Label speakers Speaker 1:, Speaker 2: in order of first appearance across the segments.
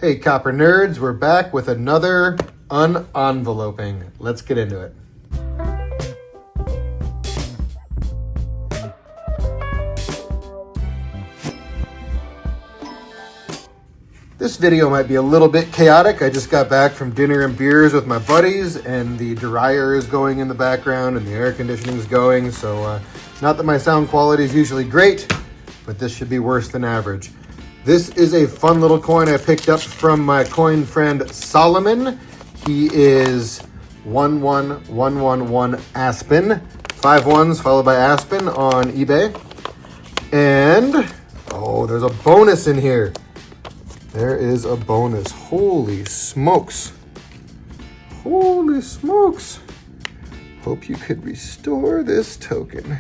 Speaker 1: Hey copper nerds, we're back with another unenveloping. Let's get into it. This video might be a little bit chaotic. I just got back from dinner and beers with my buddies, and the dryer is going in the background and the air conditioning is going, so not that my sound quality is usually great, but this should be worse than average. This is a fun little coin I picked up from my coin friend Solomon. He is 11111 Aspen, 5 ones followed by Aspen on eBay. And, oh, there's a bonus in here. There is a bonus. Holy smokes. Holy smokes. Hope you could restore this token.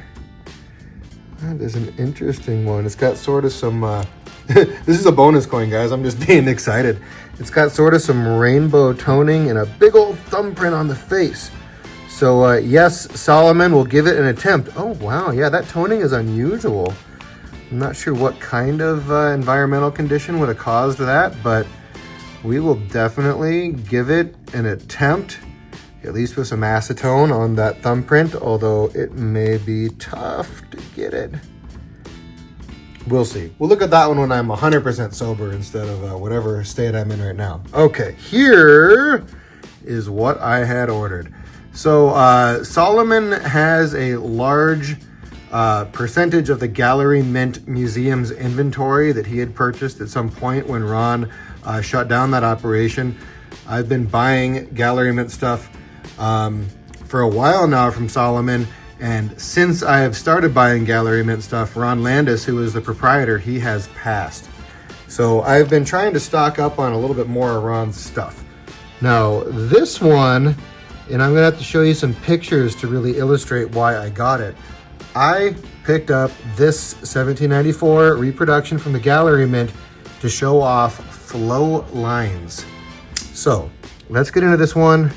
Speaker 1: That is an interesting one. It's got sort of some... This is a bonus coin, guys. I'm just being excited. It's got sort of some rainbow toning and a big old thumbprint on the face. So, yes, Solomon will give it an attempt. Oh, wow. Yeah, that toning is unusual. I'm not sure what kind of environmental condition would have caused that, but we will definitely give it an attempt, at least with some acetone on that thumbprint, although it may be tough to get it. We'll see. We'll look at that one when I'm 100% sober instead of whatever state I'm in right now. Okay, here is what I had ordered. So Solomon has a large percentage of the Gallery Mint Museum's inventory that he had purchased at some point when Ron shut down that operation. I've been buying Gallery Mint stuff for a while now from Solomon. And since I have started buying Gallery Mint stuff, Ron Landis, who is the proprietor, he has passed. So I've been trying to stock up on a little bit more of Ron's stuff. Now, this one, and I'm gonna have to show you some pictures to really illustrate why I got it. I picked up this 1794 reproduction from the Gallery Mint to show off flow lines. So let's get into this one.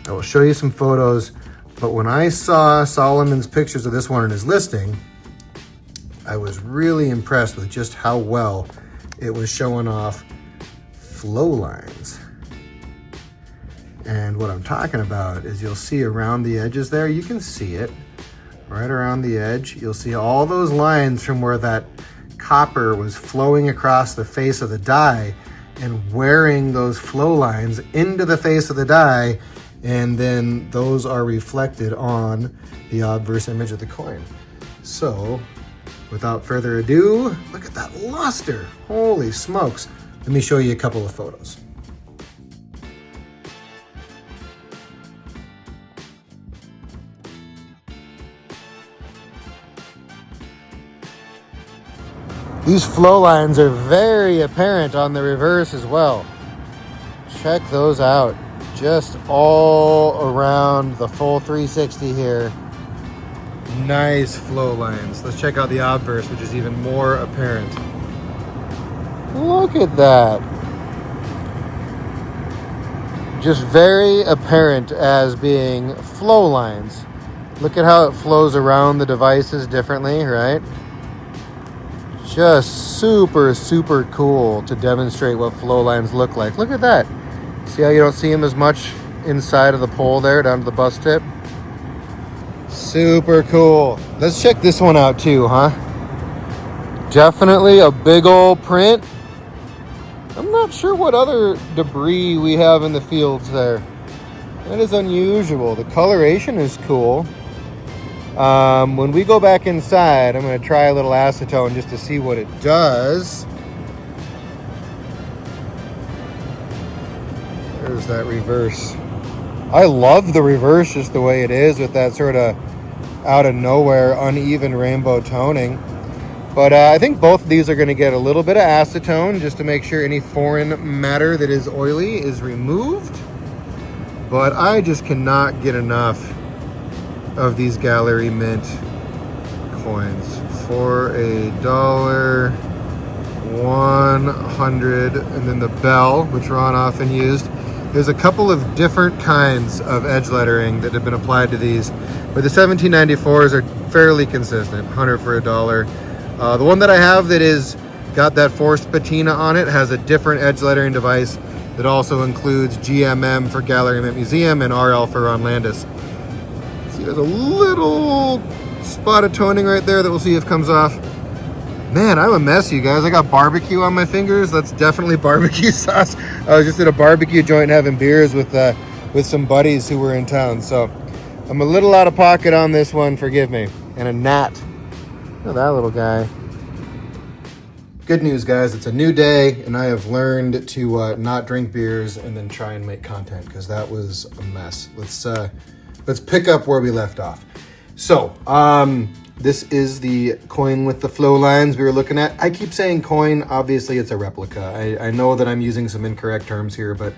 Speaker 1: I will show you some photos. But when I saw Solomon's pictures of this one in his listing, I was really impressed with just how well it was showing off flow lines. And what I'm talking about is you'll see around the edges there, you can see it right around the edge. You'll see all those lines from where that copper was flowing across the face of the die and wearing those flow lines into the face of the die. And then those are reflected on the obverse image of the coin. So, without further ado, look at that luster. Holy smokes. Let me show you a couple of photos. These flow lines are very apparent on the reverse as well. Check those out. Just all around the full 360 here. Nice flow lines. Let's check out the obverse, which is even more apparent. Look at that. Just very apparent as being flow lines. Look at how it flows around the devices differently, right? Just super, super cool to demonstrate what flow lines look like. Look at that. See how you don't see them as much inside of the pole there down to the bus tip? Super cool. Let's check this one out too, huh? Definitely a big old print. I'm not sure what other debris we have in the fields there. That is unusual. The coloration is cool. When we go back inside, I'm going to try a little acetone just to see what it does. There's that reverse. I love the reverse just the way it is with that sort of out of nowhere uneven rainbow toning. But I think both of these are going to get a little bit of acetone just to make sure any foreign matter that is oily is removed. But I just cannot get enough of these Gallery Mint coins. For $1, 100, and then the bell, which Ron often used. There's a couple of different kinds of edge lettering that have been applied to these, but the 1794s are fairly consistent, 100 for $1. The one that I have that is Got that forced patina on it. Has a different edge lettering device that also includes GMM for Gallery Mint Museum and RL for on Landis. See, there's a little spot of toning right there that we'll see if comes off. Man, I'm a mess, you guys. I got barbecue on my fingers. That's definitely barbecue sauce. I was just at a barbecue joint having beers with some buddies who were in town. So I'm a little out of pocket on this one. Forgive me. And a gnat. Look at that little guy. Good news, guys. It's a new day, and I have learned to not drink beers and then try and make content because that was a mess. Let's pick up where we left off. So, this is the coin with the flow lines we were looking at. I keep saying coin. Obviously, it's a replica. I know that I'm using some incorrect terms here, but,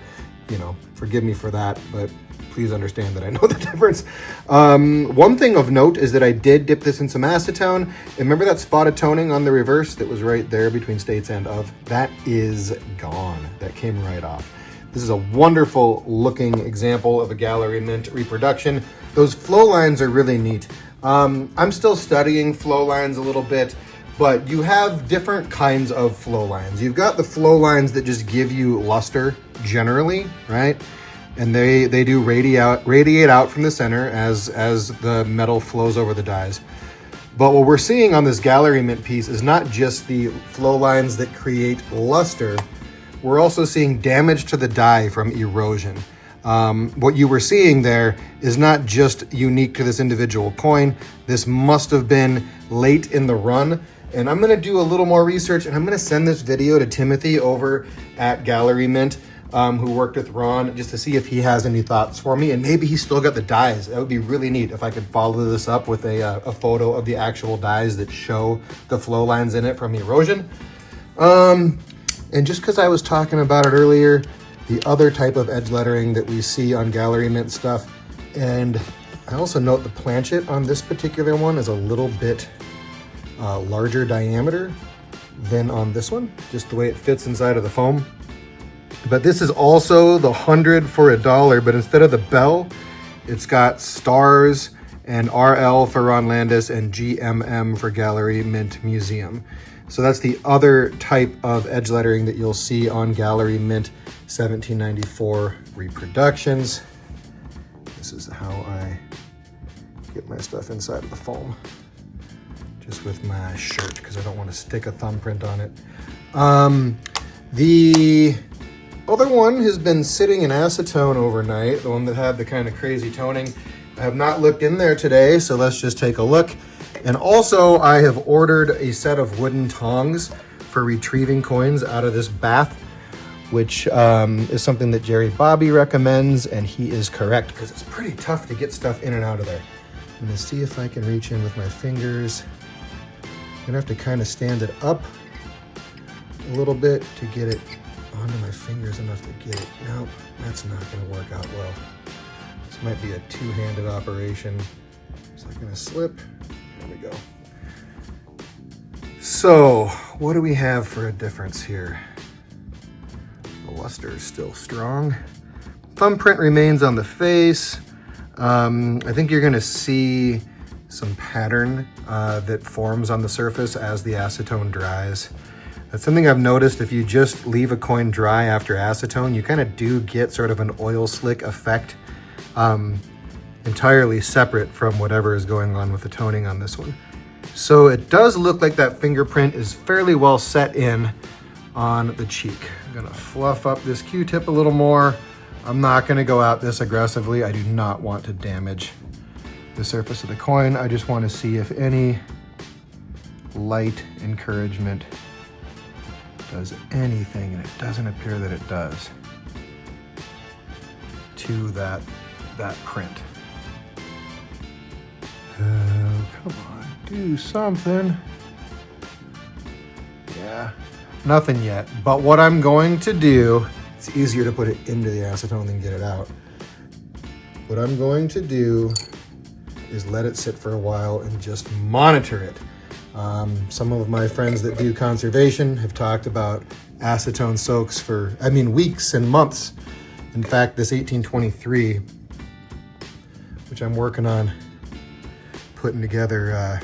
Speaker 1: you know, forgive me for that. But please understand that I know the difference. One thing of note is that I did dip this in some acetone. And remember that spot of toning on the reverse that was right there between states and of? That is gone. That came right off. This is a wonderful looking example of a Gallery Mint reproduction. Those flow lines are really neat. I'm still studying flow lines a little bit, but you have different kinds of flow lines. You've got the flow lines that just give you luster generally, right? And they do radiate out from the center as the metal flows over the dies. But what we're seeing on this Gallery Mint piece is not just the flow lines that create luster. We're also seeing damage to the die from erosion. What you were seeing there is not just unique to this individual coin. This must have been late in the run. And I'm gonna do a little more research, and I'm gonna send this video to Timothy over at Gallery Mint, who worked with Ron, just to see if he has any thoughts for me. And maybe he's still got the dies. That would be really neat if I could follow this up with a photo of the actual dies that show the flow lines in it from erosion. And just because I was talking about it earlier, the other type of edge lettering that we see on Gallery Mint stuff, and I also note the planchet on this particular one is a little bit larger diameter than on this one, just the way it fits inside of the foam. But this is also the 100 for $1, but instead of the bell, it's got stars and RL for Ron Landis and GMM for Gallery Mint Museum. So that's the other type of edge lettering that you'll see on Gallery Mint 1794 reproductions. This is how I get my stuff inside of the foam, just with my shirt, because I don't want to stick a thumbprint on it. The other one has been sitting in acetone overnight, the one that had the kind of crazy toning. I have not looked in there today, so let's just take a look. And also, I have ordered a set of wooden tongs for retrieving coins out of this bath, which is something that Jerry Bobby recommends, and he is correct, because it's pretty tough to get stuff in and out of there. I'm gonna see if I can reach in with my fingers. I'm gonna have to kind of stand it up a little bit to get it onto my fingers enough to get it. Nope, that's not gonna work out well. This might be a two-handed operation. Is that gonna slip? There we go. So, what do we have for a difference here? The luster is still strong. Thumbprint remains on the face. I think you're gonna see some pattern that forms on the surface as the acetone dries. That's something I've noticed. If you just leave a coin dry after acetone, you kind of do get sort of an oil slick effect, entirely separate from whatever is going on with the toning on this one. So it does look like that fingerprint is fairly well set in on the cheek. I'm gonna fluff up this Q-tip a little more. I'm not gonna go out this aggressively. I do not want to damage the surface of the coin. I just want to see if any light encouragement does anything, and it doesn't appear that it does, to that print. Oh, come on, do something. Yeah, nothing yet. But what I'm going to do, it's easier to put it into the acetone than get it out. What I'm going to do is let it sit for a while and just monitor it. Some of my friends that do conservation have talked about acetone soaks for, weeks and months. In fact, this 1823, which I'm working on putting together a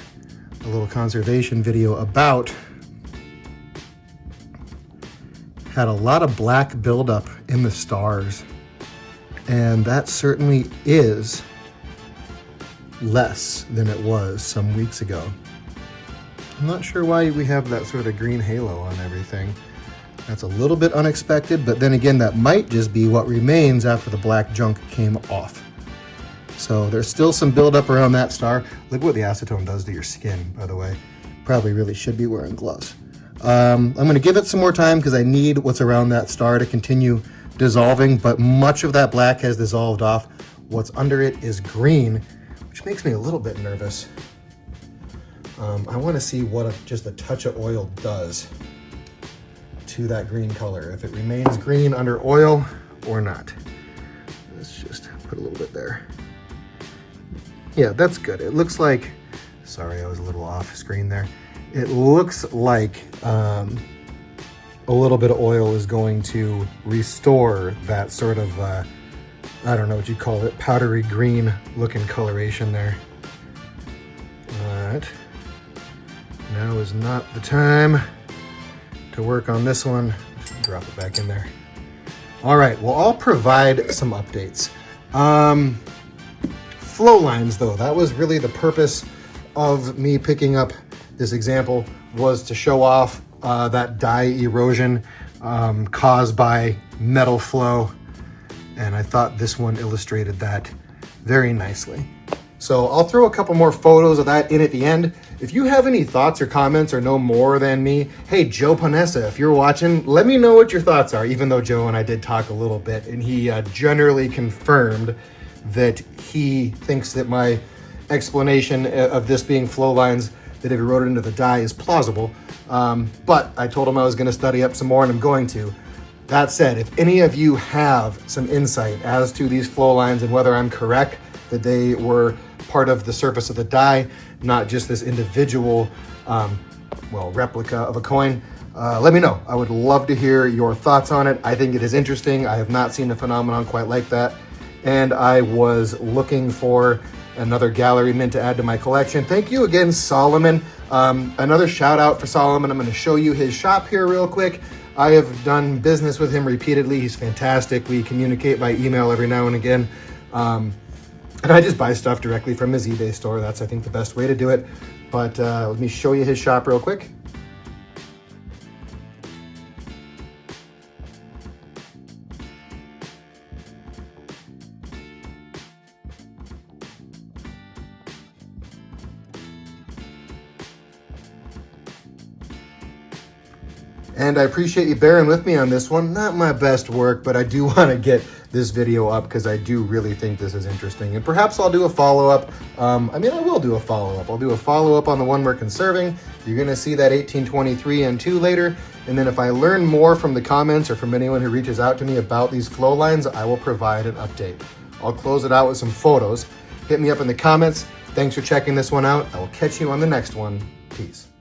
Speaker 1: little conservation video about, had a lot of black buildup in the stars, and that certainly is less than it was some weeks ago. I'm not sure why we have that sort of green halo on everything. That's a little bit unexpected, but then again, that might just be what remains after the black junk came off. So there's still some buildup around that star. Look what the acetone does to your skin, by the way. Probably really should be wearing gloves. I'm gonna give it some more time because I need what's around that star to continue dissolving, but much of that black has dissolved off. What's under it is green, which makes me a little bit nervous. I wanna see what just a touch of oil does to that green color, if it remains green under oil or not. Let's just put a little bit there. Yeah, that's good. It looks like, sorry, I was a little off screen there. It looks like a little bit of oil is going to restore that sort of, I don't know what you call it, powdery green looking coloration there. But now is not the time to work on this one. Just drop it back in there. All right, well, I'll provide some updates. Flow lines, though, that was really the purpose of me picking up this example, was to show off that dye erosion caused by metal flow. And I thought this one illustrated that very nicely. So I'll throw a couple more photos of that in at the end. If you have any thoughts or comments or know more than me, hey, Joe Panessa, if you're watching, let me know what your thoughts are, even though Joe and I did talk a little bit, and he generally confirmed that he thinks that my explanation of this being flow lines that have eroded into the dye is plausible. But I told him I was gonna study up some more, and I'm going to. That said, if any of you have some insight as to these flow lines and whether I'm correct that they were part of the surface of the die, not just this individual, replica of a coin, let me know. I would love to hear your thoughts on it. I think it is interesting. I have not seen a phenomenon quite like that. And I was looking for another gallery mint to add to my collection. Thank you again, Solomon. Another shout out for Solomon. I'm gonna show you his shop here real quick. I have done business with him repeatedly. He's fantastic. We communicate by email every now and again. And I just buy stuff directly from his eBay store. That's, I think, the best way to do it. But let me show you his shop real quick. And I appreciate you bearing with me on this one. Not my best work, but I do want to get this video up because I do really think this is interesting. And perhaps I'll do a follow-up. I will do a follow-up. I'll do a follow-up on the one we're conserving. You're going to see that 1823 N2 later. And then if I learn more from the comments or from anyone who reaches out to me about these flow lines, I will provide an update. I'll close it out with some photos. Hit me up in the comments. Thanks for checking this one out. I will catch you on the next one. Peace.